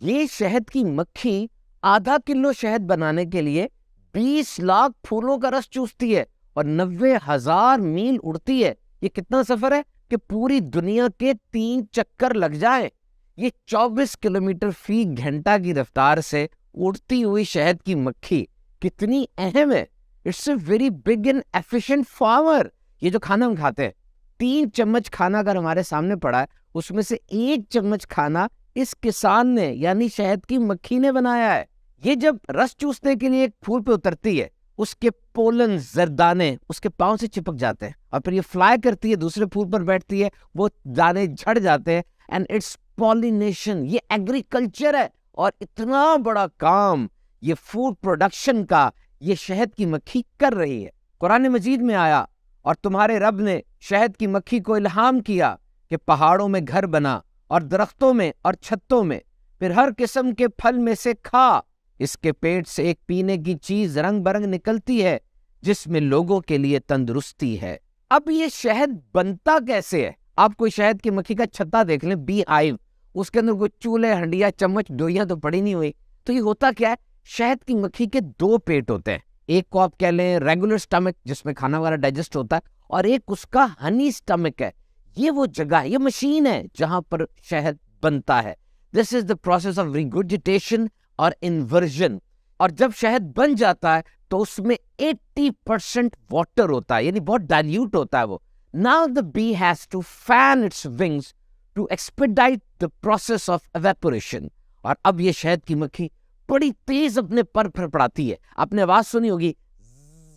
ये शहद की मक्खी आधा किलो शहद बनाने के लिए 20 लाख फूलों का रस चूसती है और 90,000 मील उड़ती है। ये कितना सफर है कि पूरी दुनिया के 3 चक्कर लग जाए। ये 24 किलोमीटर फी घंटा की रफ्तार से उड़ती हुई शहद की मक्खी कितनी अहम है। It's a very big and efficient farmer. ये जो खाना हम खाते हैं, 3 चम्मच खाना अगर हमारे सामने पड़ा है, उसमें से 1 चम्मच खाना इस किसान ने यानी शहद की मक्खी ने बनाया है। ये जब रस चूसने के लिए एक फूल पे उतरती है, उसके पोलन जरदाने उसके पांव से चिपक जाते हैं और फिर ये फ्लाई करती है, दूसरे फूल पर बैठती है, वो दाने झड़ जाते हैं एंड इट्स पॉलिनेशन। ये एग्रीकल्चर है और इतना बड़ा काम ये फूड प्रोडक्शन का ये शहद की मक्खी कर रही है। कुरान मजीद में आया, और तुम्हारे रब ने शहद की मक्खी को इल्हाम किया कि पहाड़ों में घर बना और दरख्तों में और छत्तों में, फिर हर किस्म के फल में से खा। इसके पेट से एक पीने की चीज रंग बरंग निकलती है जिसमें लोगों के लिए तंदुरुस्ती है। अब ये शहद बनता कैसे है? आप कोई शहद की मक्खी का छत्ता देख लें, बी हाइव, उसके अंदर कोई चूल्हे, हंडिया, चम्मच, डोइयां तो पड़ी नहीं हुई। तो ये होता क्या है? शहद की मक्खी के 2 पेट होते हैं। एक को आप कह लें रेगुलर स्टमक जिसमें खाना वगैरह डाइजेस्ट होता है, और एक उसका हनी स्टमक है। ये वो जगह है, ये मशीन है जहां पर शहद बनता है। This is the process of regurgitation और इन्वर्जन। और जब शहद बन जाता है तो उसमें 80% वाटर होता है, यानी बहुत डाइल्यूट होता है वो। Now the bee has to fan its wings to expedite the process of evaporation. और अब ये शहद की मक्खी बड़ी तेज अपने पर फड़फड़ाती है। आपने आवाज सुनी होगी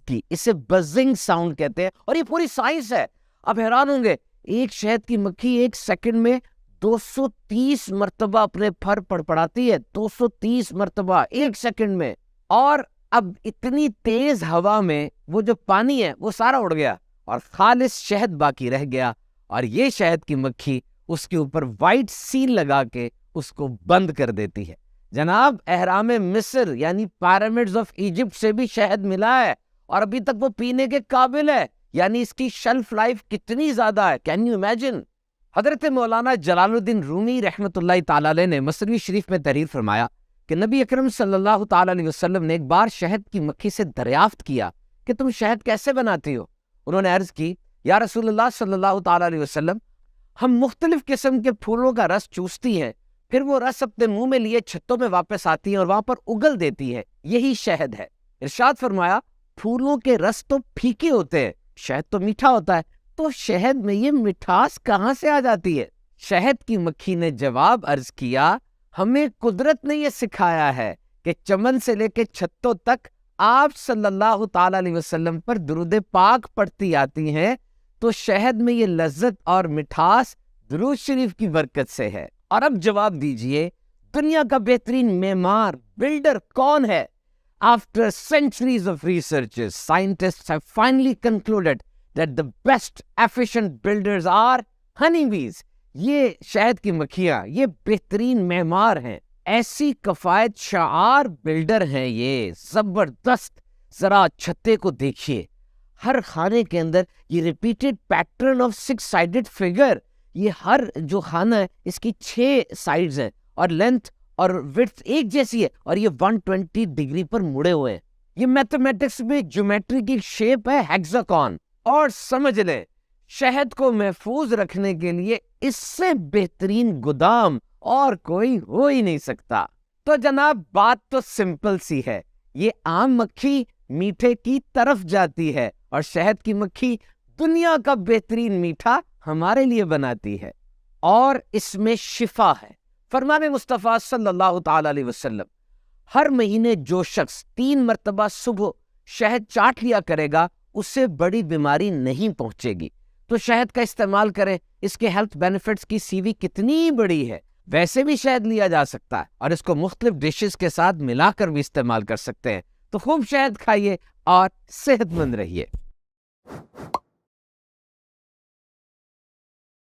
की, इसे बजिंग साउंड कहते हैं, और ये पूरी साइंस है। अब हैरान होंगे, एक शहद की मक्खी 1 सेकंड में 230 मर्तबा अपने फर फड़फड़ाती है। 230 मर्तबा 1 सेकंड में। और अब इतनी तेज हवा में वो जो पानी है वो सारा उड़ गया और खालिस शहद बाकी रह गया, और ये शहद की मक्खी उसके ऊपर वाइट सील लगा के उसको बंद कर देती है। जनाब, अहराम मिस्र यानी पिरामिड्स ऑफ इजिप्ट से भी शहद मिला है और अभी तक वो पीने के काबिल है, यानी इसकी शेल्फ लाइफ कितनी ज्यादा है, कैन यू इमेजिन। हजरत मौलाना जलालुद्दीन रूमी रहमतुल्लाह ताला अलैह ने मसनवी शरीफ में तहरीर फरमाया कि नबी अकरम सल्लल्लाहु ताला अलैहि वसल्लम ने एक बार शहद की मक्खी से दरियाफ्त किया कि तुम शहद कैसे बनाती हो। उन्होंने अर्ज की, या रसूलुल्लाह सल्लल्लाहु ताला अलैहि वसल्लम, हम मुख्तलिफ किस्म के फूलों का रस चूसती हैं, फिर वो रस अपने मुंह में लिए छत्तों में वापस आती है और वहां पर उगल देती है, यही शहद है। इरशाद फरमाया, फूलों के रस तो फीके होते हैं, शहद तो मीठा होता है, तो शहद में ये मिठास कहां से आ जाती है? शहद की मक्खी ने जवाब अर्ज किया, हमें कुदरत ने यह सिखाया है कि चमन से लेकर छत्तों तक आप सल्लल्लाहु ताला अलैहि वसल्लम पर दुरूद पाक पढ़ती आती हैं, तो शहद में ये लज्जत और मिठास दुरूद शरीफ की बरकत से है। और अब जवाब दीजिए, दुनिया का बेहतरीन मेमार बिल्डर कौन है? After centuries of researches, scientists have finally concluded that the best efficient builders are honeybees. ये शहद की मक्खियां ये बेहतरीन मेमार हैं, ऐसी कफायत शार बिल्डर हैं ये, जबरदस्त। जरा छत्ते को देखिए, हर खाने के अंदर ये repeated pattern of 6 sided figure. ये हर जो खाना है इसकी 6 साइड्स हैं और लेंथ और विड्थ एक जैसी है, और ये 120 डिग्री पर मुड़े हुए हैं। ये मैथमेटिक्स में ज्योमेट्री की शेप है हेक्सागन। और समझ लें, शहद को महफूज रखने के लिए इससे बेहतरीन गोदाम और कोई हो ही नहीं सकता। तो जनाब, बात तो सिंपल सी है, ये आम मक्खी मीठे की तरफ जाती है और शहद की मक्खी दुनिया का बेहतरीन मीठा हमारे लिए बनाती है, और इसमें शिफा है। फरमाने मुस्तफ़ा सल्लल्लाहु ताला अलैहि वसल्लम, हर महीने जो शख्स 3 मर्तबा सुबह शहद चाट लिया करेगा उससे बड़ी बीमारी नहीं पहुंचेगी। तो शहद का इस्तेमाल करें, इसके हेल्थ बेनिफिट्स की सीवी कितनी बड़ी है। वैसे भी शहद लिया जा सकता है और इसको मुख्तलिफ डिशेस के साथ मिलाकर भी इस्तेमाल कर सकते हैं। तो खूब शहद खाइए और सेहतमंद रहिए।